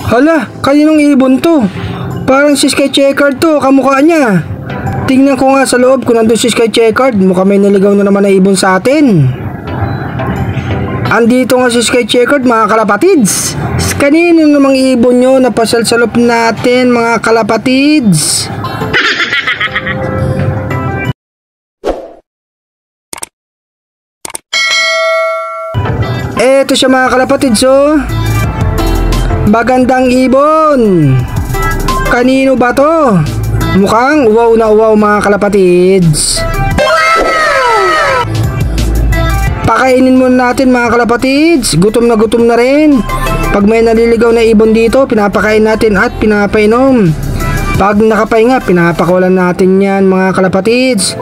Hala, kaninong ibon to? Parang si Sky Checkered to, kamukha niya. Tingnan ko nga sa loob kung nandun si Sky Checkered. Mukhang may naligaw na naman na ibon sa atin. Andito nga si Sky Checkered, mga kalapatids. Kanino namang ibon nyo na pasal sa loob natin, mga kalapatids? Eto siya, mga kalapatids, oh. Magandang ibon. Kanino ba to? Mukhang uwaw na uwaw, mga kalapatids. Pakainin muna natin, mga kalapatids. Gutom na rin. Pag may naliligaw na ibon dito, pinapakain natin at pinapainom. Pag nakapahinga, pinapakawalan natin yan, mga kalapatids.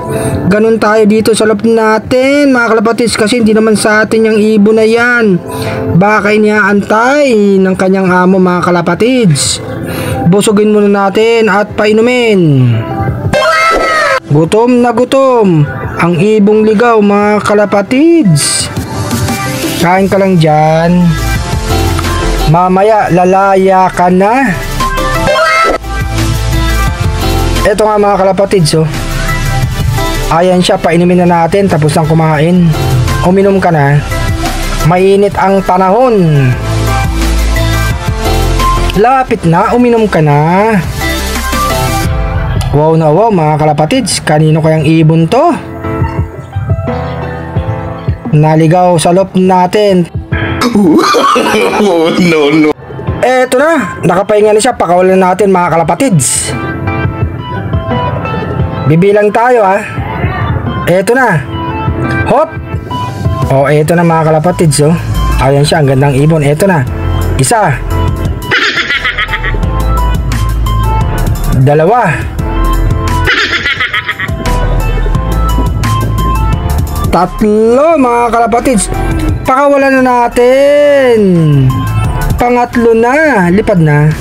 Ganun tayo dito sa loob natin, mga kalapatids, kasi hindi naman sa atin yung ibon na yan. Baka iniaantay ng kanyang amo, mga kalapatids. Busugin muna natin at painumin. Gutom na gutom ang ibong ligaw, mga kalapatids. Kain ka lang dyan. Mamaya lalaya ka na. Eto nga, mga kalapatids, oh. Ayan siya, painumin na natin tapos nang kumain. Uminom ka na. Mainit ang panahon. Lapit na, uminom ka na. Wow na wow, mga kalapatids. Kanino kayang ibon to? Naligaw sa loob natin. No. Eto na, nakapahinga na siya. Pakawalan natin, mga kalapatids. Bibilang tayo, ha. Eto na. Hop. Oh, eto na, mga kalapatids, oh. Ayan siya, ang gandang ibon. Eto na. Isa. Dalawa. Tatlo, mga kalapatids. Pakawalan na natin. Pangatlo na. Lipad na.